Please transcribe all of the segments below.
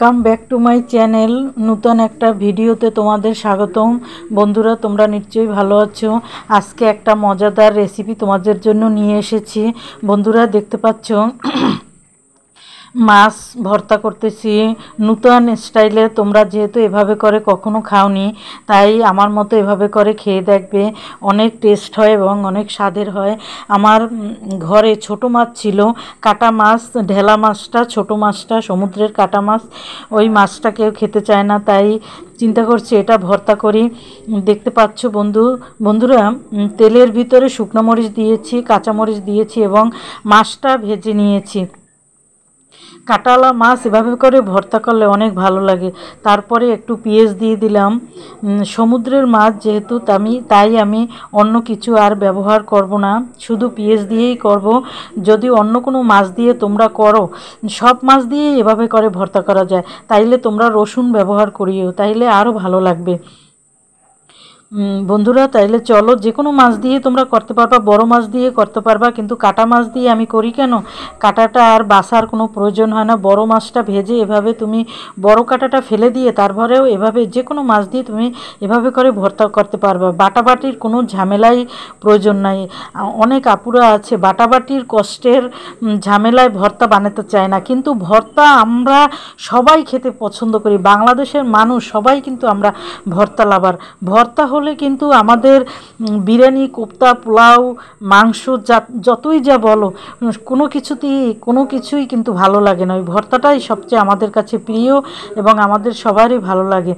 Welcome back to my channel. নতুন একটা ভিডিওতে তোমাদের স্বাগতম। বন্ধুরা, তোমরা নিশ্চয়ই ভালো আছো। আজকে একটা মজাদার রেসিপি তোমাদের জন্য নিয়ে এসেছি। বন্ধুরা, দেখতে পাচ্ছ মাছ ভর্তা করতেছি নতুন স্টাইলে। তোমরা যেহেতু এভাবে করে কখনো খাওনি, তাই আমার মতো এভাবে করে খেয়ে দেখবে। অনেক টেস্ট হয় এবং অনেক স্বাদের হয়। আমার ঘরে ছোট মাছ ছিল, কাটা মাছ, ঢেলা মাছটা, ছোট মাছটা, সমুদ্রের কাটা মাছ। ওই মাছটা কেউ খেতে চায় না, তাই চিন্তা করছি এটা ভর্তা করি। দেখতে পাচ্ছ বন্ধুরা, তেলের ভিতরে শুকনো মরিচ দিয়েছি, কাঁচামরিচ দিয়েছি এবং মাছটা ভেজে নিয়েছি। কাটালা মাছ এভাবে করে ভর্তা করলে অনেক ভালো লাগে। তারপরে একটু পেঁয়াজ দিয়ে দিলাম। সমুদ্রের মাছ যেহেতু তাই আমি অন্য কিছু আর ব্যবহার করব না, শুধু পেঁয়াজ দিয়েই করব। যদি অন্য কোনো মাছ দিয়ে তোমরা করো, সব মাছ দিয়েই এভাবে করে ভর্তা করা যায়, তাইলে তোমরা রসুন ব্যবহার করিও, তাইলে আরও ভালো লাগবে। বন্ধুরা, তাইলে চলো, যে কোনো মাছ দিয়ে তোমরা করতে পারবা, বড় মাছ দিয়ে করতে পারবা, কিন্তু কাটা মাছ দিয়ে আমি করি কেন, কাটাটা আর বাছার কোনো প্রয়োজন হয় না। বড় মাছটা ভেজে এভাবে তুমি বড় কাটাটা ফেলে দিয়ে তারপরেও এভাবে যে কোনো মাছ দিয়ে তুমি এভাবে করে ভর্তা করতে পারবা। বাটাবাটির কোনো ঝামেলাই প্রয়োজন নাই। অনেক আপুরা আছে বাটাবাটির কষ্টের ঝামেলায় ভর্তা বানাতে চায় না, কিন্তু ভর্তা আমরা সবাই খেতে পছন্দ করি। বাংলাদেশের মানুষ সবাই কিন্তু আমরা ভর্তা লাভার। ভর্তা হলে কিন্তু আমাদের বিরিয়ানি, কোপ্তা, পোলাও, মাংস যতই যা বলো, কোনো কিছুই কিন্তু ভালো লাগে না। ওই ভর্তাটাই সবচেয়ে আমাদের কাছে প্রিয় এবং আমাদের সবারই ভালো লাগে।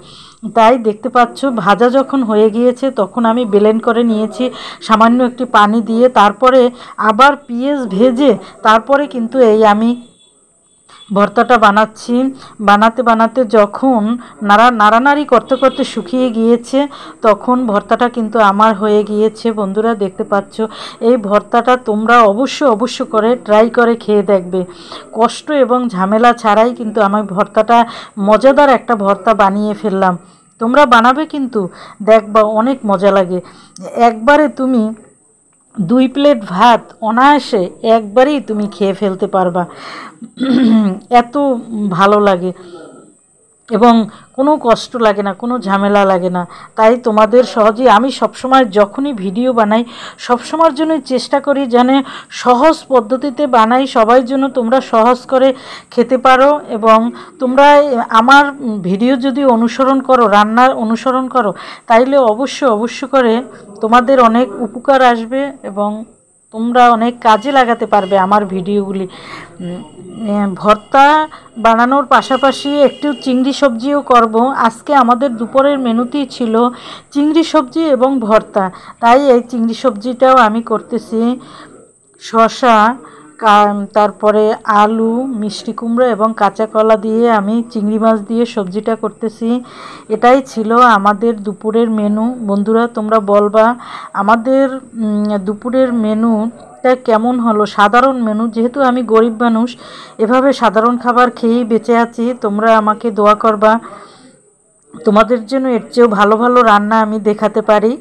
তাই দেখতে পাচ্ছ, ভাজা যখন হয়ে গিয়েছে তখন আমি ব্লেন্ড করে নিয়েছি সামান্য একটি পানি দিয়ে। তারপরে আবার পেঁয়াজ ভেজে তারপরে কিন্তু আমি ভর্তাটা বানাচ্ছি। বানাতে যখন নাড়ানাড়ি করতে করতে শুকিয়ে গিয়েছে, তখন ভর্তাটা কিন্তু আমার হয়ে গিয়েছে। বন্ধুরা, দেখতে পাচ্ছ, এই ভর্তাটা তোমরা অবশ্য করে ট্রাই করে খেয়ে দেখবে। কষ্ট এবং ঝামেলা ছাড়াই কিন্তু আমি ভর্তাটা মজাদার একটা ভর্তা বানিয়ে ফেললাম। তোমরা বানাবে কিন্তু দেখবা অনেক মজা লাগে। একবারে তুমি 2 প্লেট ভাত অনায়াসে একবারেই তুমি খেয়ে ফেলতে পারবা, এত ভালো লাগে এবং কোনো কষ্ট লাগে না, কোনো ঝামেলা লাগে না। তাই তোমাদের সহজেই আমি সবসময় যখনই ভিডিও বানাই, সবসময়ের জন্যই চেষ্টা করি যেন সহজ পদ্ধতিতে বানাই, সবাই জন্য তোমরা সহজ করে খেতে পারো। এবং তোমরা আমার ভিডিও যদি অনুসরণ করো, রান্নার অনুসরণ করো, তাইলে অবশ্য করে তোমাদের অনেক উপকার আসবে এবং তোমরা অনেক কাজে লাগাতে পারবে আমার ভিডিওগুলি। ভর্তা বানানোর পাশাপাশি একটু চিংড়ি সবজিও করব। আজকে আমাদের দুপুরের মেনুতেই ছিল চিংড়ি সবজি এবং ভর্তা, তাই এই চিংড়ি সবজিটাও আমি করতেছি। শসা, তারপরে আলু, মিষ্টি কুমড়ো এবং কাঁচা কলা দিয়ে আমি চিংড়ি মাছ দিয়ে সবজিটা করতেছি। এটাই ছিল আমাদের দুপুরের মেনু। বন্ধুরা, তোমরা বলবা আমাদের দুপুরের মেনুটা কেমন হলো। সাধারণ মেনু, যেহেতু আমি গরিব মানুষ, এভাবে সাধারণ খাবার খেয়েই বেঁচে আছি। তোমরা আমাকে দোয়া করবা তোমাদের জন্য এর চেয়েও ভালো ভালো রান্না আমি দেখাতে পারি।